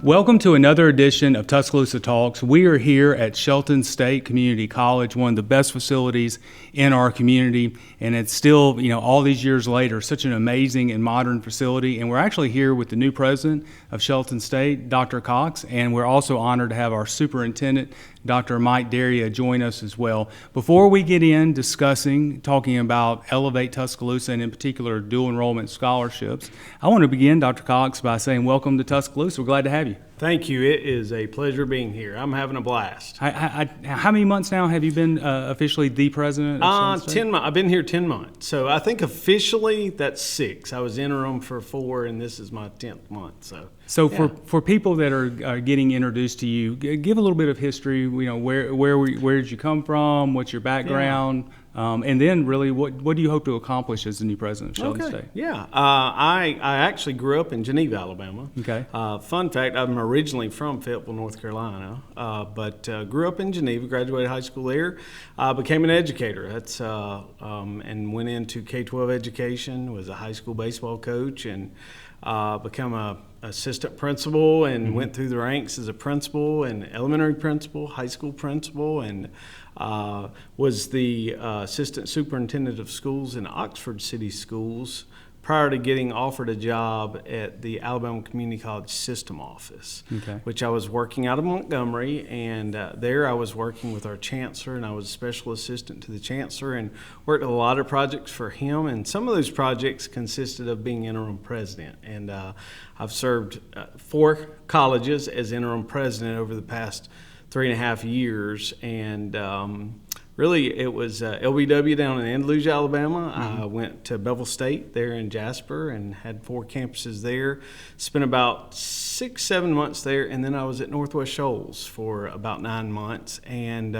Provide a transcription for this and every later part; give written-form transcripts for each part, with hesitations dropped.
Welcome to another edition of Tuscaloosa Talks. We are here at Shelton State Community College, one of the best facilities in our community, and it's still, all these years later, such an amazing and modern facility. And we're actually here with the new president of Shelton State, Dr. Cox, and we're also honored to have our superintendent, Dr. Mike Daria, join us as well. Before we get in talking about Elevate Tuscaloosa, and in particular dual enrollment scholarships, I want to begin, Dr. Cox, by saying welcome to Tuscaloosa. We're glad to have you. Thank you. It is a pleasure being here. I'm having a blast. How many months now have you been officially the president of Shelton State? 10 months. I've been here 10 months. So I think officially that's 6. I was interim for 4, and this is my 10th month. So yeah. For people that are getting introduced to you, give a little bit of history. Where did you come from? What's your background? Yeah. And then really, what do you hope to accomplish as the new president of Shelton State? Yeah. I actually grew up in Geneva, Alabama. Okay. Fun fact, I'm originally from Fayetteville, North Carolina, but grew up in Geneva, graduated high school there, became an educator. And went into K-12 education, was a high school baseball coach, and become a assistant principal, and went through the ranks as a principal and elementary principal, high school principal, and was the assistant superintendent of schools in Oxford City Schools prior to getting offered a job at the Alabama Community College System Office, which I was working out of Montgomery, and there I was working with our chancellor, and I was a special assistant to the chancellor and worked a lot of projects for him, and some of those projects consisted of being interim president, and I've served 4 colleges as interim president over the past 3.5 years, and really, it was LBW down in Andalusia, Alabama. I went to Bevel State there in Jasper and had 4 campuses there. Spent about 6-7 months there, and then I was at Northwest Shoals for about 9 months. And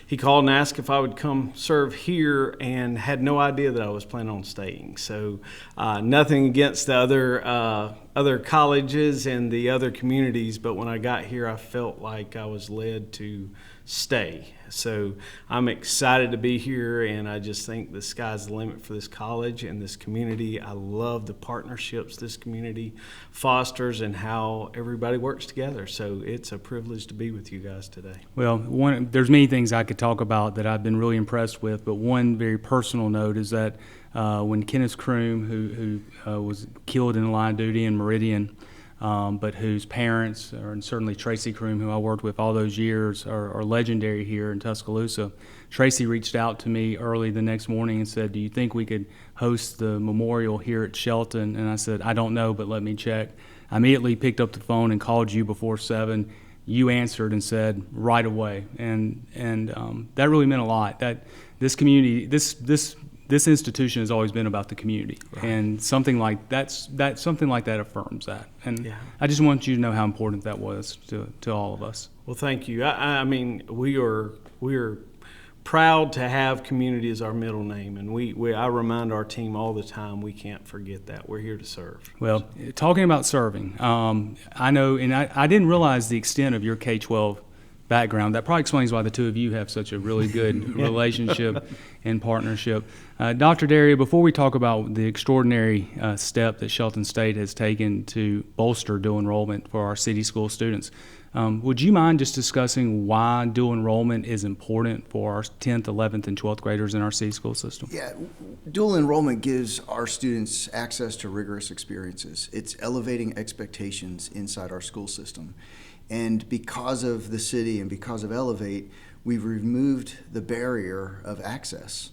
he called and asked if I would come serve here, and had no idea that I was planning on staying. So nothing against the other colleges and the other communities, but when I got here, I felt like I was led to stay. So I'm excited to be here, and I just think the sky's the limit for this college and this community. I love the partnerships this community fosters and how everybody works together. So it's a privilege to be with you guys today. Well, there's many things I could talk about that I've been really impressed with, but one very personal note is that when Kenneth Kroom, who was killed in the line of duty in Meridian, but whose parents, and certainly Tracy Kroom, who I worked with all those years, are legendary here in Tuscaloosa. Tracy reached out to me early the next morning and said, "Do you think we could host the memorial here at Shelton?" And I said, "I don't know, but let me check." I immediately picked up the phone and called you before 7. You answered and said, "Right away." And that really meant a lot. That this community, this institution has always been about the community, right. And something like that affirms that. And yeah. I just want you to know how important that was to all of us. Well, thank you. I mean, we are proud to have community as our middle name, and I remind our team all the time we can't forget that. We're here to serve. Well, talking about serving, I know, and I didn't realize the extent of your K-12 background. That probably explains why the two of you have such a really good relationship and partnership. Dr. Daria, before we talk about the extraordinary step that Shelton State has taken to bolster dual enrollment for our city school students, would you mind just discussing why dual enrollment is important for our 10th, 11th, and 12th graders in our city school system? Yeah, dual enrollment gives our students access to rigorous experiences. It's elevating expectations inside our school system. And because of the city and because of Elevate, we've removed the barrier of access.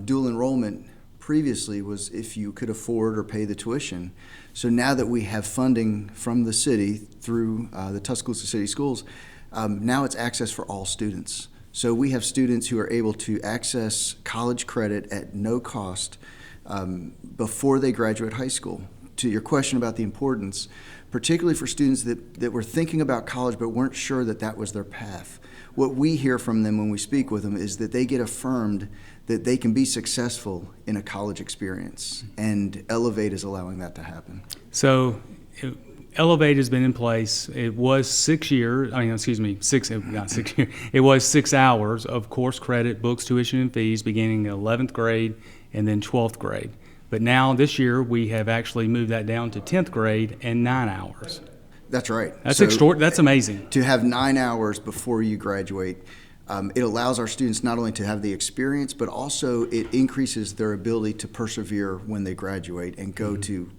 Dual enrollment previously was if you could afford or pay the tuition. So now that we have funding from the city through the Tuscaloosa City Schools, now it's access for all students. So we have students who are able to access college credit at no cost before they graduate high school. To your question about the importance, particularly for students that were thinking about college but weren't sure that was their path. What we hear from them when we speak with them is that they get affirmed that they can be successful in a college experience, and Elevate is allowing that to happen. So Elevate has been in place. It was 6 years, It was 6 hours of course credit, books, tuition, and fees beginning in 11th grade and then 12th grade. But now this year we have actually moved that down to 10th grade and 9 hours. That's right. That's amazing. To have 9 hours before you graduate, it allows our students not only to have the experience, but also it increases their ability to persevere when they graduate and go to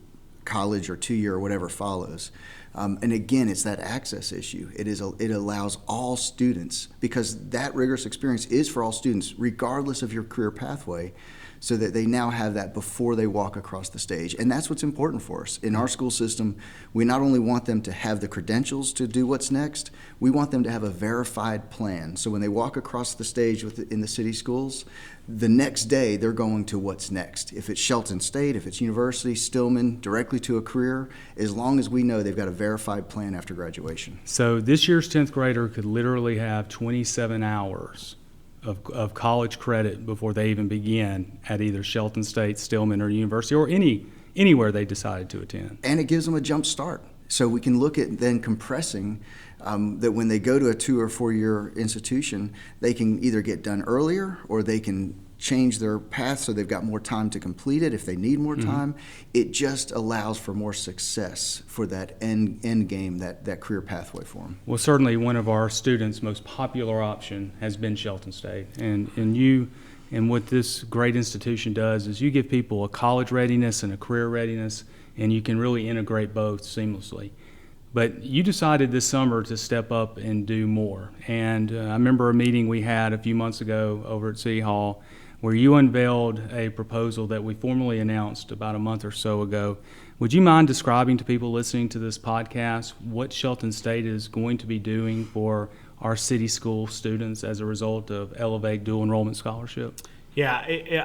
college or 2-year or whatever follows. And again, it's that access issue. It allows all students, because that rigorous experience is for all students, regardless of your career pathway, so that they now have that before they walk across the stage. And that's what's important for us. In our school system, we not only want them to have the credentials to do what's next, we want them to have a verified plan. So when they walk across the stage in the city schools, the next day they're going to what's next. If it's Shelton State, if it's university, Stillman, directly to a career, as long as we know they've got a verified plan after graduation. So this year's 10th grader could literally have 27 hours of college credit before they even begin at either Shelton State, Stillman, or university, or anywhere they decided to attend. And it gives them a jump start. So we can look at then compressing that when they go to a 2 or 4 year institution, they can either get done earlier or they can change their path so they've got more time to complete it if they need more time. It just allows for more success for that end game, that career pathway for them. Well, certainly one of our students' most popular option has been Shelton State. And what this great institution does is you give people a college readiness and a career readiness, and you can really integrate both seamlessly. But you decided this summer to step up and do more. And I remember a meeting we had a few months ago over at City Hall where you unveiled a proposal that we formally announced about a month or so ago. Would you mind describing to people listening to this podcast what Shelton State is going to be doing for our city school students as a result of Elevate Dual Enrollment Scholarship? Yeah,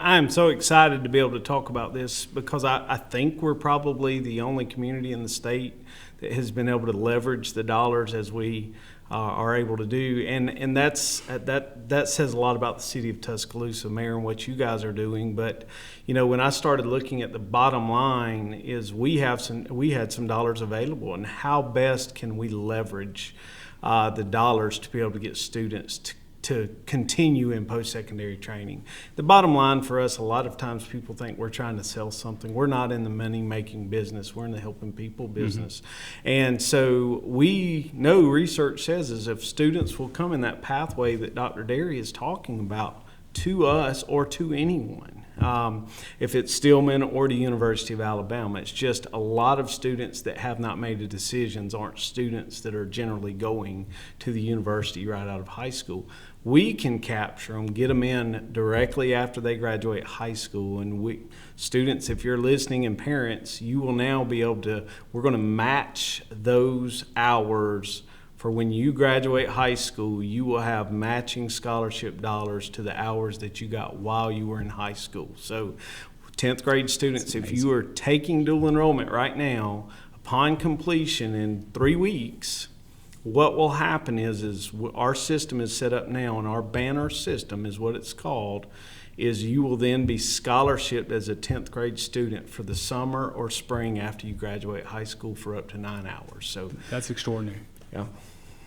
I am so excited to be able to talk about this because I think we're probably the only community in the state that has been able to leverage the dollars as we are able to do, and that says a lot about the city of Tuscaloosa, Mayor, and what you guys are doing. But when I started looking at the bottom line, is we had some dollars available, and how best can we leverage the dollars to be able to get students to continue in post-secondary training. The bottom line for us, a lot of times people think we're trying to sell something. We're not in the money-making business. We're in the helping people business. And so we know research says is if students will come in that pathway that Dr. Daria is talking about to us or to anyone, if it's Stillman or the University of Alabama, it's just a lot of students that have not made the decisions aren't students that are generally going to the university right out of high school. We can capture them, get them in directly after they graduate high school. And students, if you're listening, and parents, you will now be able to, we're going to match those hours for when you graduate high school. You will have matching scholarship dollars to the hours that you got while you were in high school. So 10th grade students, if you are taking dual enrollment right now, upon completion in 3 weeks, what will happen is our system is set up now, and our banner system is what it's called, is you will then be scholarshiped as a 10th grade student for the summer or spring after you graduate high school for up to 9 hours. So that's extraordinary. Yeah.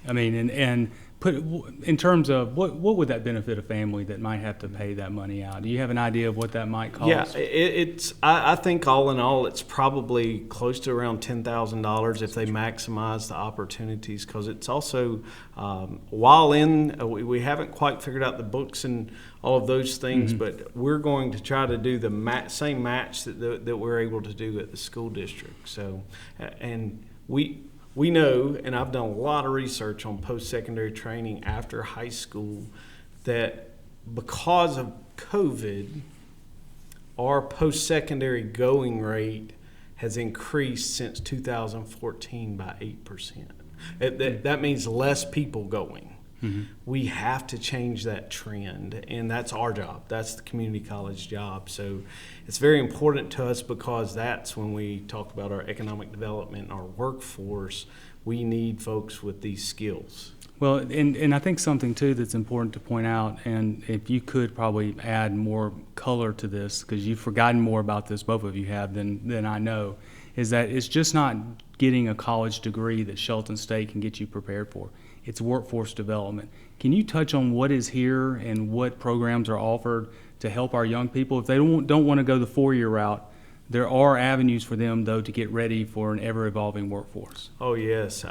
I mean, and put in terms of what would that benefit a family that might have to pay that money out? Do you have an idea of what that might cost? Yeah, I think all in all, it's probably close to around $10,000 if they maximize the opportunities, because it's also we haven't quite figured out the books and all of those things, but we're going to try to do the same match that we're able to do at the school district. So, and we know, and I've done a lot of research on post-secondary training after high school, that because of COVID, our post-secondary going rate has increased since 2014 by 8%. That means less people going. We have to change that trend, and that's our job. That's the community college job. So it's very important to us because that's when we talk about our economic development and our workforce. We need folks with these skills. Well, and I think something, too, that's important to point out, and if you could probably add more color to this, because you've forgotten more about this, both of you have, than I know, is that it's just not getting a college degree that Shelton State can get you prepared for. It's workforce development. Can you touch on what is here and what programs are offered to help our young people? If they don't want to go the 4-year route, there are avenues for them, though, to get ready for an ever-evolving workforce. Oh, yes.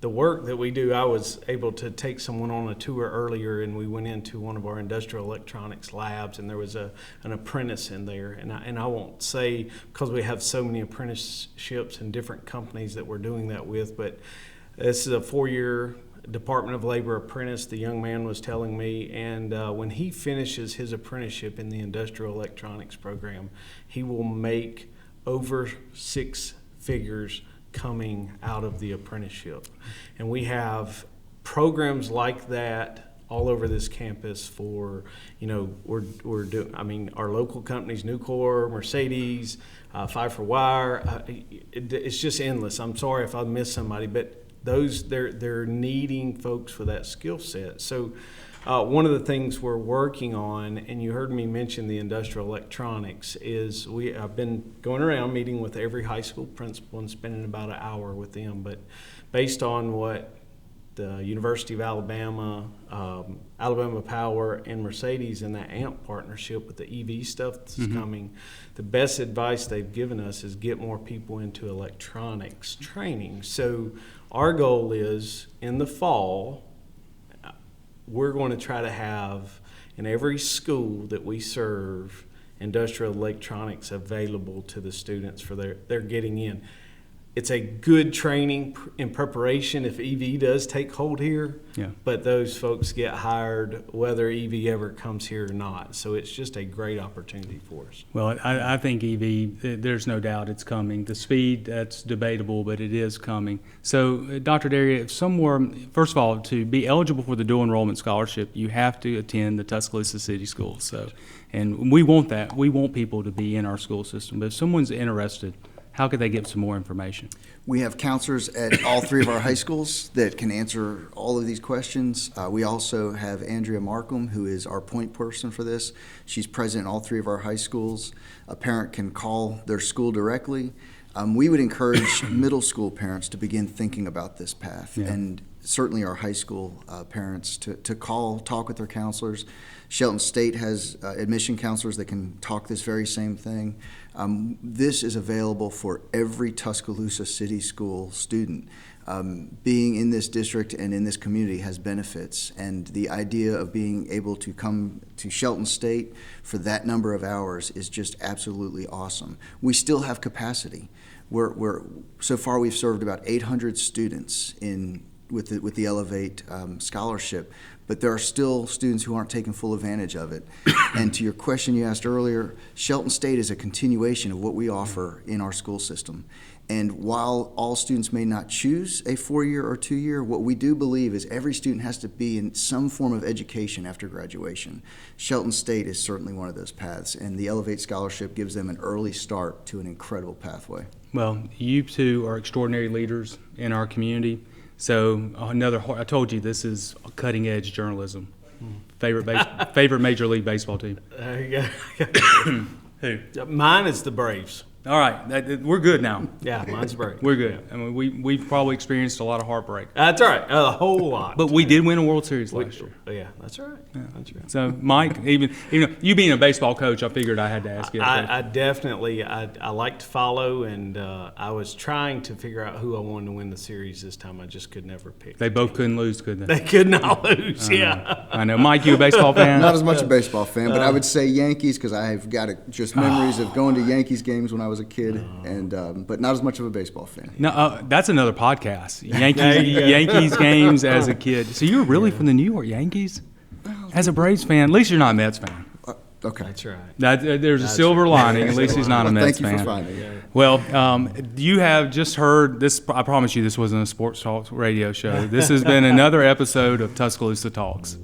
The work that we do, I was able to take someone on a tour earlier, and we went into one of our industrial electronics labs, and there was an apprentice in there. And I won't say, because we have so many apprenticeships and different companies that we're doing that with, but this is a 4-year Department of Labor apprentice, the young man was telling me, and when he finishes his apprenticeship in the industrial electronics program, he will make over 6 figures coming out of the apprenticeship. And we have programs like that all over this campus for, we're doing, our local companies, Nucor, Mercedes, 5 for Wire, it's just endless. I'm sorry if I missed somebody, but they're needing folks for that skill set. So one of the things we're working on, and you heard me mention the industrial electronics, is I've been going around meeting with every high school principal and spending about an hour with them. But based on what the University of Alabama, Alabama Power, and Mercedes and that AMP partnership with the EV stuff that's coming, the best advice they've given us is get more people into electronics training. So our goal is in the fall, we're going to try to have in every school that we serve industrial electronics available to the students for their getting in. It's a good training in preparation if EV does take hold here, but those folks get hired whether EV ever comes here or not. So it's just a great opportunity for us. Well, I think EV, there's no doubt it's coming. The speed, that's debatable, but it is coming. So, Dr. Daria, first of all, to be eligible for the dual enrollment scholarship, you have to attend the Tuscaloosa City Schools. So, and we want that. We want people to be in our school system. But if someone's interested, how could they get some more information? We have counselors at all 3 of our high schools that can answer all of these questions. We also have Andrea Markham, who is our point person for this. She's present in all 3 of our high schools. A parent can call their school directly. We would encourage middle school parents to begin thinking about this path, and certainly our high school parents to talk with their counselors. Shelton State has admission counselors that can talk this very same thing. This is available for every Tuscaloosa City School student. Being in this district and in this community has benefits, and the idea of being able to come to Shelton State for that number of hours is just absolutely awesome. We still have capacity. So far we've served about 800 students with the Elevate scholarship, but there are still students who aren't taking full advantage of it. And to your question you asked earlier, Shelton State is a continuation of what we offer in our school system. And while all students may not choose a 4-year or 2-year, what we do believe is every student has to be in some form of education after graduation. Shelton State is certainly one of those paths, and the Elevate Scholarship gives them an early start to an incredible pathway. Well, you two are extraordinary leaders in our community. So I told you this is cutting edge journalism. Favorite Major League Baseball team? There you go. Who? Mine is the Braves. All right, we're good now. Yeah, mine's the Braves. We're good. I mean, we've probably experienced a lot of heartbreak. That's all right, a whole lot. But we did win a World Series last year. Yeah, that's all right. Yeah. That's right. So, Mike, even you being a baseball coach, I figured I had to ask you. I definitely like to follow, and I was trying to figure out who I wanted to win the series this time. I just could never pick. They both couldn't lose, could they? They could not lose. I know. Mike, you a baseball fan? Not as much a baseball fan, but I would say Yankees because I've got just memories of going to Yankees games when I was a kid. But not as much of a baseball fan. No, that's another podcast. Yankees games as a kid. So you were really from the New York Yankees? As a Braves fan, at least you're not a Mets fan. Okay. That's right. There's a silver lining. At least he's not a Mets fan. Thank you for finding it. Well, you have just heard this. I promise you this wasn't a sports talk radio show. This has been another episode of Tuscaloosa Talks.